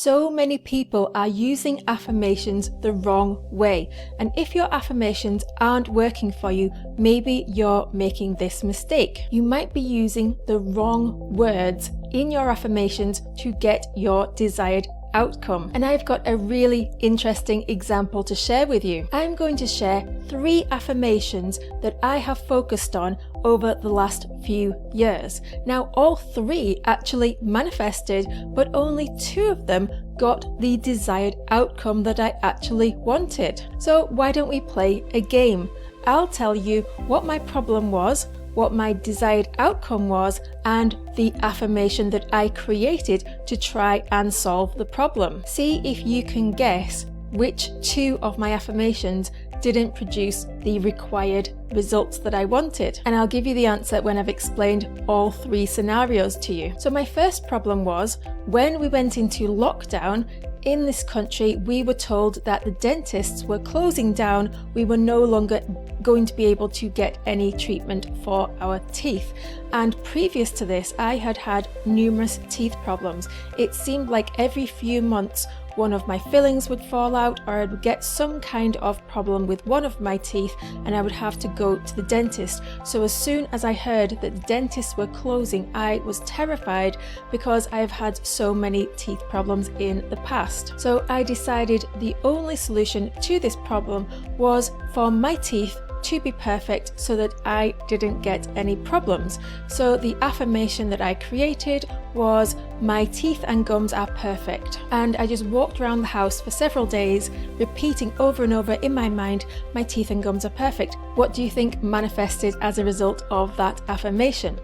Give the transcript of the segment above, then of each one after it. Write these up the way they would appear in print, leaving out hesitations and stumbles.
So many people are using affirmations the wrong way, and if your affirmations aren't working for you, maybe you're making this mistake. You might be using the wrong words in your affirmations to get your desired outcome. And I've got a really interesting example to share with you. I'm going to share 3 affirmations that I have focused on over the last few years. Now, all 3 actually manifested, but only 2 of them got the desired outcome that I actually wanted. So why don't we play a game? I'll tell you what my problem was, what my desired outcome was, and the affirmation that I created to try and solve the problem. See if you can guess which 2 of my affirmations didn't produce the required results that I wanted. And I'll give you the answer when I've explained all 3 scenarios to you. So my first problem was when we went into lockdown. In this country, we were told that the dentists were closing down. We were no longer going to be able to get any treatment for our teeth. And previous to this, I had had numerous teeth problems. It seemed like every few months, one of my fillings would fall out, or I would get some kind of problem with one of my teeth and I would have to go to the dentist. So as soon as I heard that the dentists were closing, I was terrified because I've had so many teeth problems in the past. So I decided the only solution to this problem was for my teeth to be perfect so that I didn't get any problems. So the affirmation that I created was, my teeth and gums are perfect. And I just walked around the house for several days, repeating over and over in my mind, my teeth and gums are perfect. What do you think manifested as a result of that affirmation?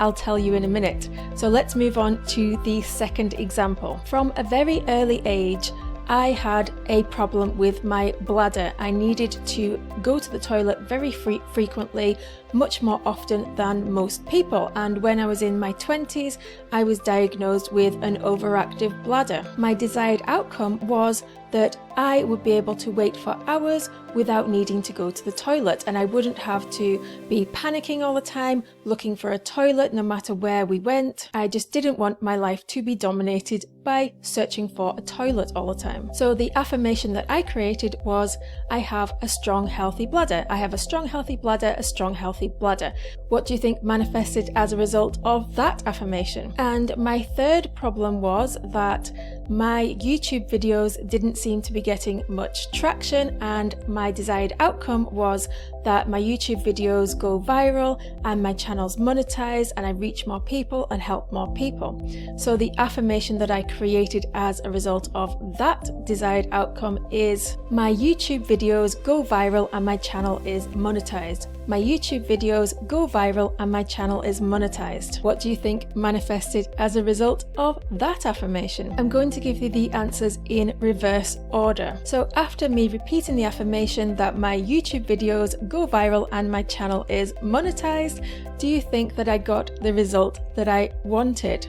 I'll tell you in a minute. So let's move on to the second example. From a very early age, I had a problem with my bladder. I needed to go to the toilet very frequently, much more often than most people. And when I was in my 20s, I was diagnosed with an overactive bladder. My desired outcome was that I would be able to wait for hours without needing to go to the toilet, and I wouldn't have to be panicking all the time, looking for a toilet no matter where we went. I just didn't want my life to be dominated by searching for a toilet all the time. So the affirmation that I created was, I have a strong, healthy bladder. I have a strong, healthy bladder, a strong, healthy bladder. What do you think manifested as a result of that affirmation? And my third problem was that my YouTube videos didn't seem to be getting much traction, and my desired outcome was that my YouTube videos go viral and my channel's monetized and I reach more people and help more people. So the affirmation that I created as a result of that desired outcome is, my YouTube videos go viral and my channel is monetized. My YouTube videos go viral and my channel is monetized. What do you think manifested as a result of that affirmation? I'm going to give you the answers in reverse order. So after me repeating the affirmation that my YouTube videos go viral and my channel is monetized, do you think that I got the result that I wanted?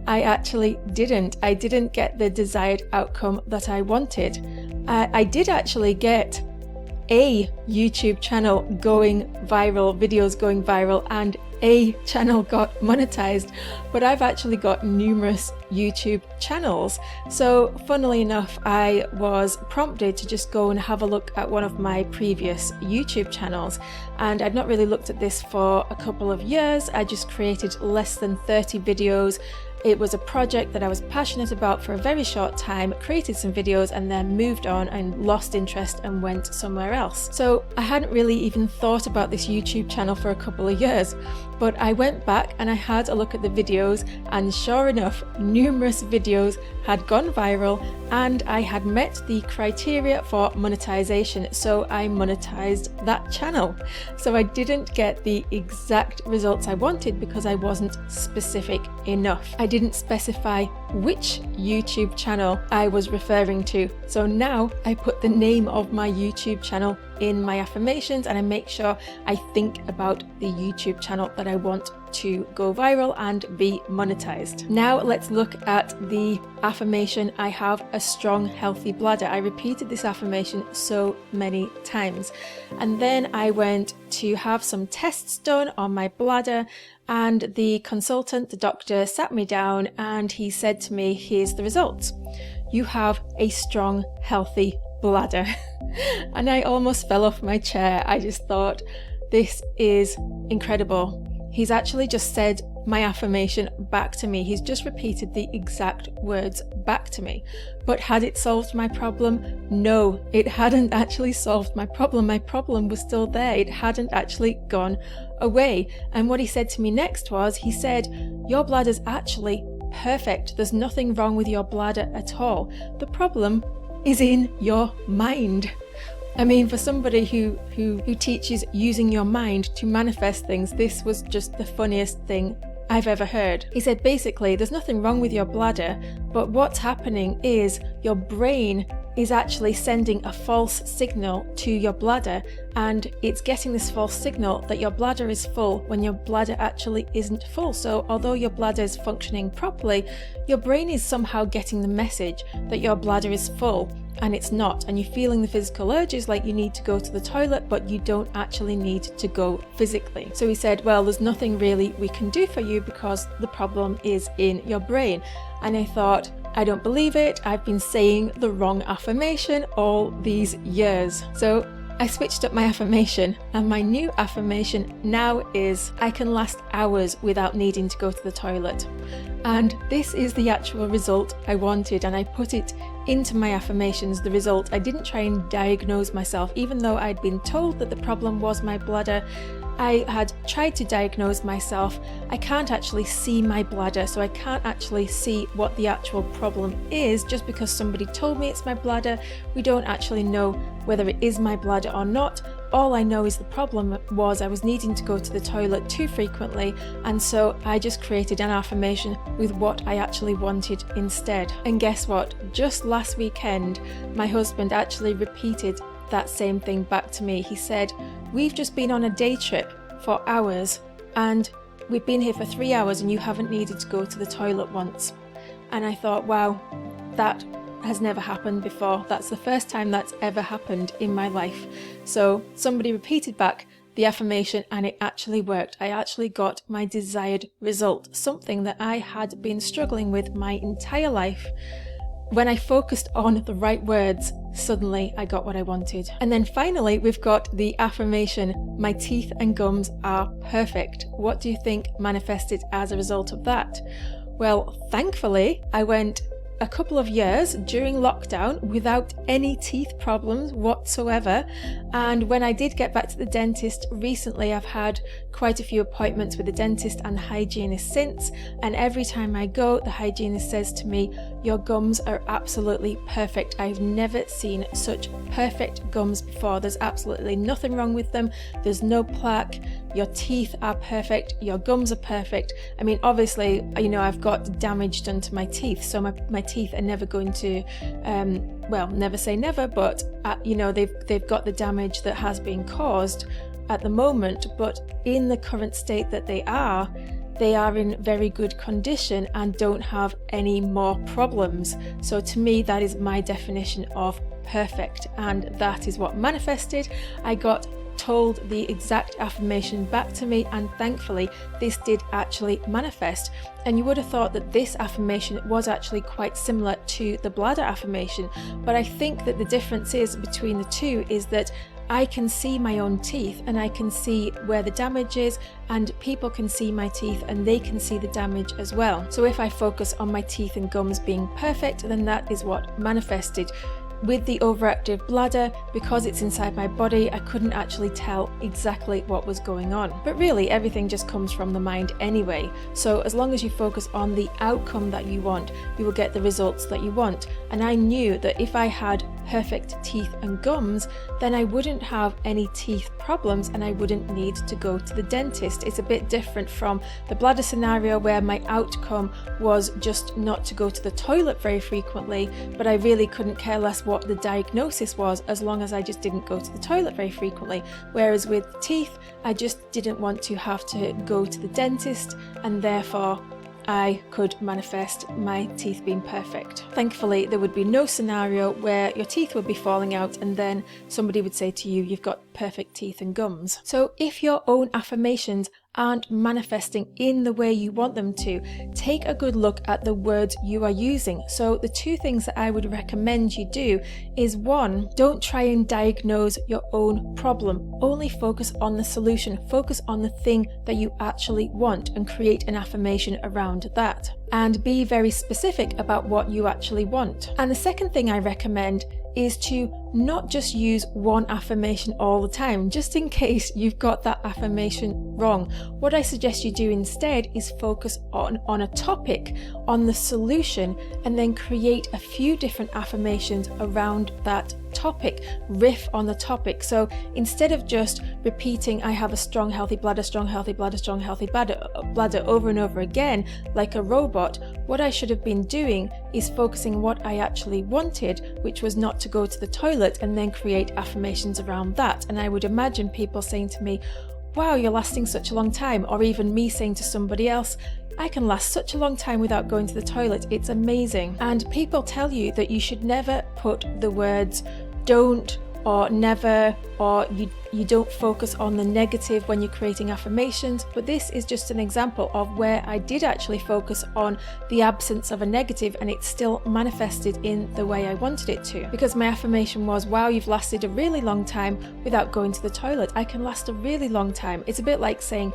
I actually didn't. I didn't get the desired outcome that I wanted. I did actually get a YouTube channel going viral, videos going viral, and a channel got monetized, but I've actually got numerous YouTube channels. So funnily enough, I was prompted to just go and have a look at one of my previous YouTube channels, and I'd not really looked at this for a couple of years. I just created less than 30 videos. It was a project that I was passionate about for a very short time, created some videos and then moved on and lost interest and went somewhere else. So I hadn't really even thought about this YouTube channel for a couple of years, but I went back and I had a look at the videos, and sure enough, numerous videos had gone viral and I had met the criteria for monetization, so I monetized that channel. So I didn't get the exact results I wanted because I wasn't specific enough. I didn't specify which YouTube channel I was referring to. So now I put the name of my YouTube channel in my affirmations and I make sure I think about the YouTube channel that I want to go viral and be monetized. Now let's look at the affirmation, I have a strong, healthy bladder. I repeated this affirmation so many times. And then I went to have some tests done on my bladder, and the consultant, the doctor, sat me down and he said to me, here's the results. you have a strong, healthy bladder. And I almost fell off my chair. I just thought, this is incredible. He's actually just said my affirmation back to me. He's just repeated the exact words back to me. But had it solved my problem? No, it hadn't actually solved my problem. My problem was still there. It hadn't actually gone away. And what he said to me next was, he said, your bladder's actually perfect. There's nothing wrong with your bladder at all. The problem is in your mind. I mean, for somebody who teaches using your mind to manifest things, this was just the funniest thing I've ever heard. He said, basically, there's nothing wrong with your bladder, but what's happening is your brain is actually sending a false signal to your bladder, and it's getting this false signal that your bladder is full when your bladder actually isn't full. So although your bladder is functioning properly, your brain is somehow getting the message that your bladder is full, and it's not, and you're feeling the physical urges like you need to go to the toilet, but you don't actually need to go physically. So he said, well, there's nothing really we can do for you because the problem is in your brain. And I thought, I don't believe it. I've been saying the wrong affirmation all these years. So I switched up my affirmation, and my new affirmation now is, I can last hours without needing to go to the toilet. And this is the actual result I wanted, and I put it into my affirmations, the result. I didn't try and diagnose myself, even though I'd been told that the problem was my bladder. I had tried to diagnose myself. I can't actually see my bladder, so I can't actually see what the actual problem is. Just because somebody told me it's my bladder, we don't actually know whether it is my bladder or not. All I know is the problem was I was needing to go to the toilet too frequently, and so I just created an affirmation with what I actually wanted instead. And guess what? Just last weekend, my husband actually repeated that same thing back to me. He said, we've just been on a day trip for hours, and we've been here for 3 hours and you haven't needed to go to the toilet once. And I thought, wow, that has never happened before. That's the first time that's ever happened in my life. So somebody repeated back the affirmation and it actually worked. I actually got my desired result, something that I had been struggling with my entire life. When I focused on the right words, suddenly I got what I wanted. And then finally, we've got the affirmation, my teeth and gums are perfect. What do you think manifested as a result of that? Well, thankfully, I went a couple of years during lockdown without any teeth problems whatsoever. And when I did get back to the dentist recently, I've had quite a few appointments with the dentist and the hygienist since, and every time I go, the hygienist says to me, your gums are absolutely perfect. I've never seen such perfect gums before. There's absolutely nothing wrong with them. There's no plaque. Your teeth are perfect. Your gums are perfect. I mean, obviously, I've got damage done to my teeth, so my teeth are never going to, never say never, but they've got the damage that has been caused at the moment, but in the current state that they are in very good condition and don't have any more problems. So to me, that is my definition of perfect, and that is what manifested. I got told the exact affirmation back to me, and thankfully this did actually manifest. And you would have thought that this affirmation was actually quite similar to the bladder affirmation, but I think that the difference is between the two is that I can see my own teeth and I can see where the damage is, and people can see my teeth and they can see the damage as well. So if I focus on my teeth and gums being perfect, then that is what manifested. With the overactive bladder, because it's inside my body, I couldn't actually tell exactly what was going on. But really, everything just comes from the mind anyway. So as long as you focus on the outcome that you want, you will get the results that you want. And I knew that if I had perfect teeth and gums, then I wouldn't have any teeth problems and I wouldn't need to go to the dentist. It's a bit different from the bladder scenario where my outcome was just not to go to the toilet very frequently, but I really couldn't care less what the diagnosis was as long as I just didn't go to the toilet very frequently. Whereas with teeth, I just didn't want to have to go to the dentist, and therefore I could manifest my teeth being perfect. Thankfully, there would be no scenario where your teeth would be falling out and then somebody would say to you, you've got perfect teeth and gums. So if your own affirmations aren't manifesting in the way you want them to, take a good look at the words you are using. So the two things that I would recommend you do is, one, don't try and diagnose your own problem. Only focus on the solution. Focus on the thing that you actually want and create an affirmation around that. And be very specific about what you actually want. And the second thing I recommend is to not just use one affirmation all the time, just in case you've got that affirmation wrong. What I suggest you do instead is focus on a topic, on the solution, and then create a few different affirmations around that topic. Riff on the topic. So instead of just repeating, I have a strong, healthy bladder, strong, healthy bladder, strong, healthy bladder over and over again like a robot, what I should have been doing is focusing on what I actually wanted, which was not to go to the toilet, and then create affirmations around that. And I would imagine people saying to me, wow, you're lasting such a long time, or even me saying to somebody else, I can last such a long time without going to the toilet. It's amazing. And people tell you that you should never put the words don't or never, or you don't focus on the negative when you're creating affirmations. But this is just an example of where I did actually focus on the absence of a negative, and it still manifested in the way I wanted it to. Because my affirmation was, wow, you've lasted a really long time without going to the toilet. I can last a really long time. It's a bit like saying,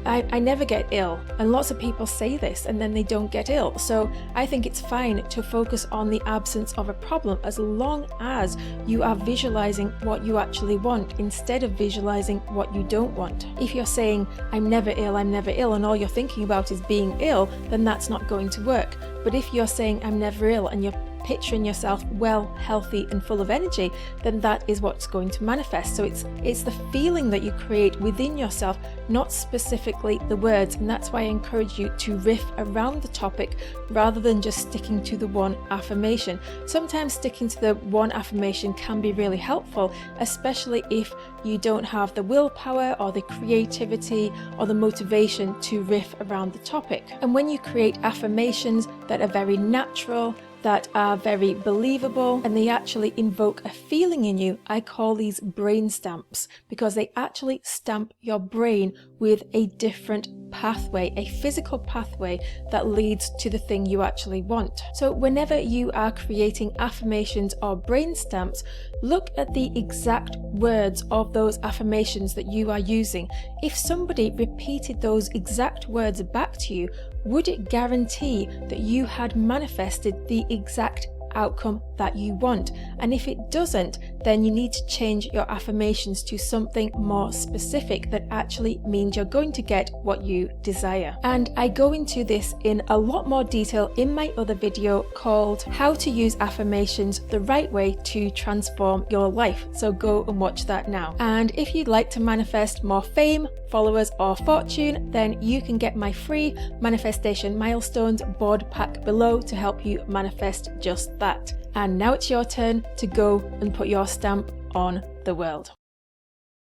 I never get ill. And lots of people say this and then they don't get ill. So I think it's fine to focus on the absence of a problem as long as you are visualizing what you actually want instead of visualizing what you don't want. If you're saying, I'm never ill, and all you're thinking about is being ill, then that's not going to work. But if you're saying, I'm never ill, and you're picturing yourself well, healthy, and full of energy, then that is what's going to manifest. So it's the feeling that you create within yourself, not specifically the words. And that's why I encourage you to riff around the topic rather than just sticking to the one affirmation. Sometimes sticking to the one affirmation can be really helpful, especially if you don't have the willpower or the creativity or the motivation to riff around the topic. And when you create affirmations that are very natural, that are very believable, and they actually invoke a feeling in you, I call these brain stamps, because they actually stamp your brain with a different pathway, a physical pathway that leads to the thing you actually want. So whenever you are creating affirmations or brain stamps, look at the exact words of those affirmations that you are using. If somebody repeated those exact words back to you, would it guarantee that you had manifested the exact outcome that you want? And if it doesn't, then you need to change your affirmations to something more specific that actually means you're going to get what you desire. And I go into this in a lot more detail in my other video called How to Use Affirmations the Right Way to Transform Your Life. So go and watch that now. And if you'd like to manifest more fame, followers, or fortune, then you can get my free Manifestation Milestones board pack below to help you manifest just that. And now it's your turn to go and put your stamp on the world.